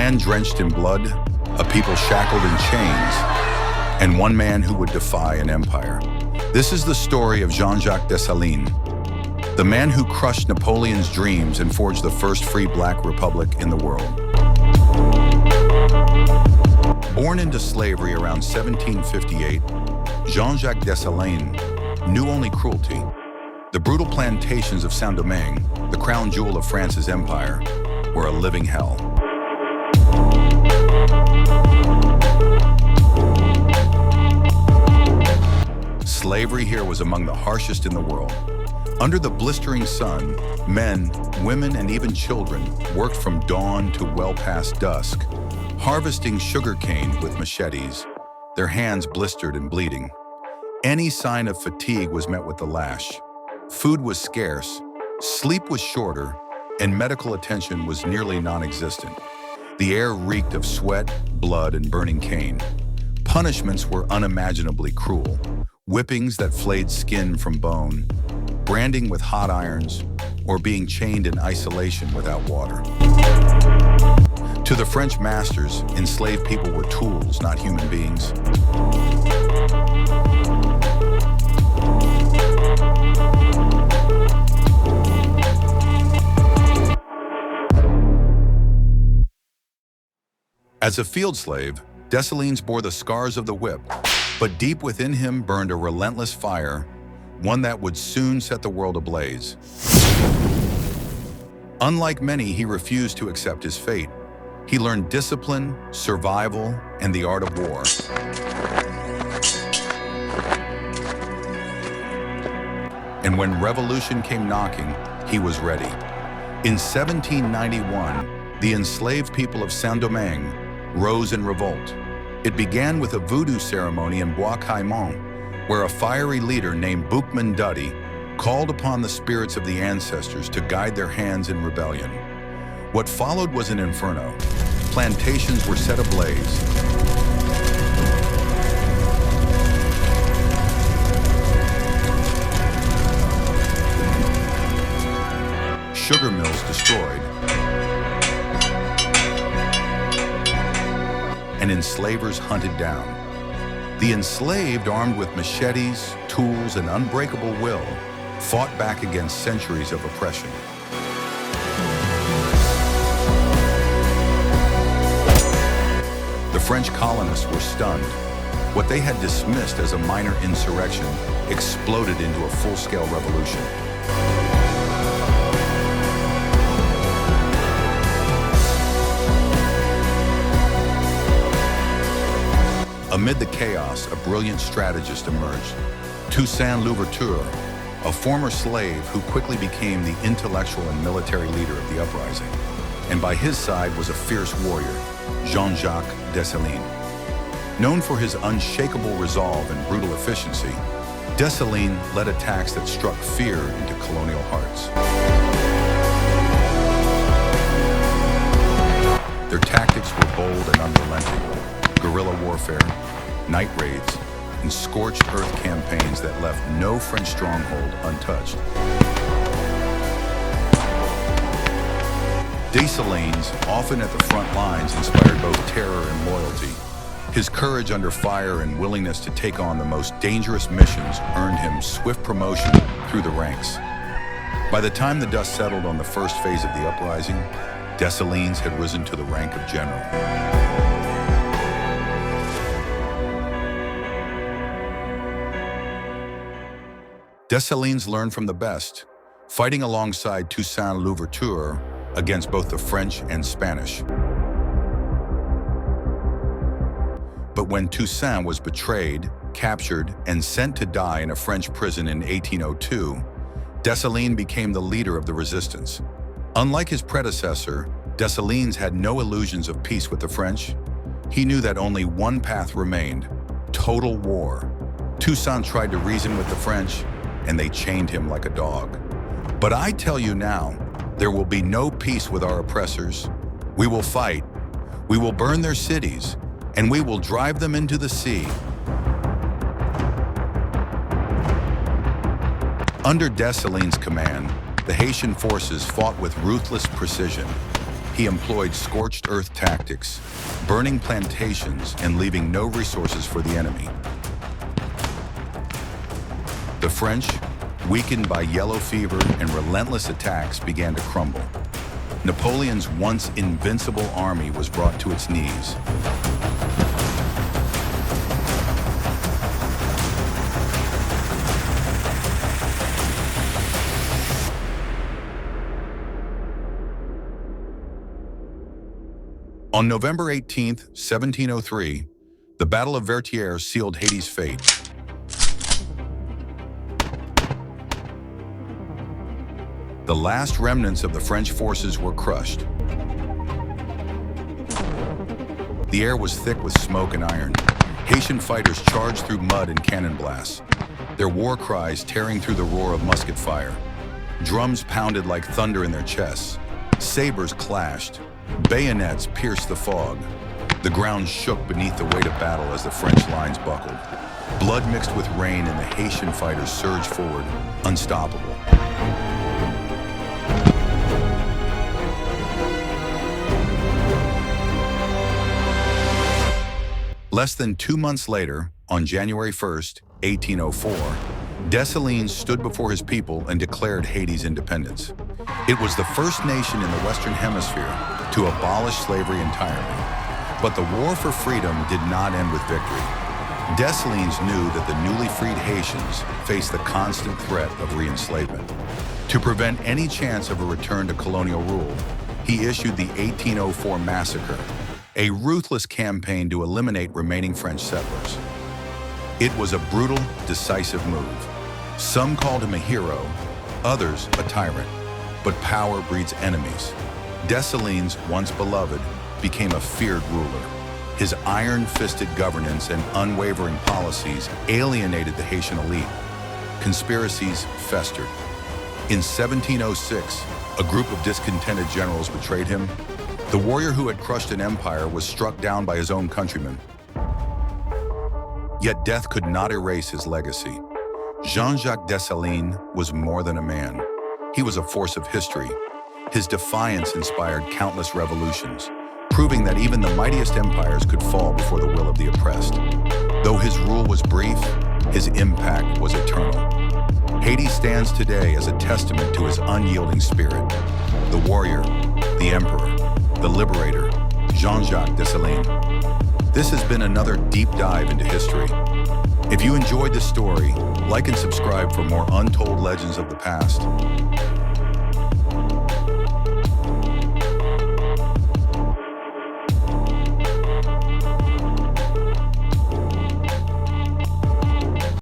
land drenched in blood, a people shackled in chains, and one man who would defy an empire. This is the story of Jean-Jacques Dessalines, the man who crushed Napoleon's dreams and forged the first free black republic in the world. Born into slavery around 1758, Jean-Jacques Dessalines knew only cruelty. The brutal plantations of Saint-Domingue, the crown jewel of France's empire, were a living hell. Slavery here was among the harshest in the world. Under the blistering sun, men, women, and even children worked from dawn to well past dusk, harvesting sugarcane with machetes, their hands blistered and bleeding. Any sign of fatigue was met with the lash. Food was scarce, sleep was shorter, and medical attention was nearly non-existent. The air reeked of sweat, blood, and burning cane. Punishments were unimaginably cruel. Whippings that flayed skin from bone, branding with hot irons, or being chained in isolation without water. To the French masters, enslaved people were tools, not human beings. As a field slave, Dessalines bore the scars of the whip, but deep within him burned a relentless fire, one that would soon set the world ablaze. Unlike many, he refused to accept his fate. He learned discipline, survival, and the art of war. And when revolution came knocking, he was ready. In 1791, the enslaved people of Saint-Domingue rose in revolt. It began with a voodoo ceremony in Bois Caïman, where a fiery leader named Boukman Dutty called upon the spirits of the ancestors to guide their hands in rebellion. What followed was an inferno. Plantations were set ablaze. Sugar mills destroyed. And enslavers hunted down. The enslaved, armed with machetes, tools, and unbreakable will, fought back against centuries of oppression. The French colonists were stunned. What they had dismissed as a minor insurrection exploded into a full-scale revolution. Amid the chaos, a brilliant strategist emerged, Toussaint Louverture, a former slave who quickly became the intellectual and military leader of the uprising. And by his side was a fierce warrior, Jean-Jacques Dessalines. Known for his unshakable resolve and brutal efficiency, Dessalines led attacks that struck fear into colonial hearts. Their tactics were bold and unrelenting. Guerrilla warfare, night raids, and scorched earth campaigns that left no French stronghold untouched. Dessalines, often at the front lines, inspired both terror and loyalty. His courage under fire and willingness to take on the most dangerous missions earned him swift promotion through the ranks. By the time the dust settled on the first phase of the uprising, Dessalines had risen to the rank of general. Dessalines learned from the best, fighting alongside Toussaint Louverture against both the French and Spanish. But when Toussaint was betrayed, captured, and sent to die in a French prison in 1802, Dessalines became the leader of the resistance. Unlike his predecessor, Dessalines had no illusions of peace with the French. He knew that only one path remained: total war. Toussaint tried to reason with the French, and they chained him like a dog. But I tell you now, there will be no peace with our oppressors. We will fight, we will burn their cities, and we will drive them into the sea. Under Dessalines' command, the Haitian forces fought with ruthless precision. He employed scorched earth tactics, burning plantations and leaving no resources for the enemy. The French, weakened by yellow fever and relentless attacks, began to crumble. Napoleon's once invincible army was brought to its knees. On November 18, 1703, the Battle of Vertières sealed Haiti's fate. The last remnants of the French forces were crushed. The air was thick with smoke and iron. Haitian fighters charged through mud and cannon blasts, their war cries tearing through the roar of musket fire. Drums pounded like thunder in their chests. Sabers clashed. Bayonets pierced the fog. The ground shook beneath the weight of battle as the French lines buckled. Blood mixed with rain and the Haitian fighters surged forward, unstoppable. Less than 2 months later, on January 1st, 1804, Dessalines stood before his people and declared Haiti's independence. It was the first nation in the Western Hemisphere to abolish slavery entirely. But the war for freedom did not end with victory. Dessalines knew that the newly freed Haitians faced the constant threat of re-enslavement. To prevent any chance of a return to colonial rule, he issued the 1804 Massacre, a ruthless campaign to eliminate remaining French settlers. It was a brutal, decisive move. Some called him a hero, others a tyrant. But power breeds enemies. Dessalines, once beloved, became a feared ruler. His iron-fisted governance and unwavering policies alienated the Haitian elite. Conspiracies festered. In 1706, a group of discontented generals betrayed him. The warrior who had crushed an empire was struck down by his own countrymen. Yet death could not erase his legacy. Jean-Jacques Dessalines was more than a man. He was a force of history. His defiance inspired countless revolutions, proving that even the mightiest empires could fall before the will of the oppressed. Though his rule was brief, his impact was eternal. Haiti stands today as a testament to his unyielding spirit. The warrior, the emperor, the liberator, Jean-Jacques Dessalines. This has been another deep dive into history. If you enjoyed this story, like and subscribe for more untold legends of the past.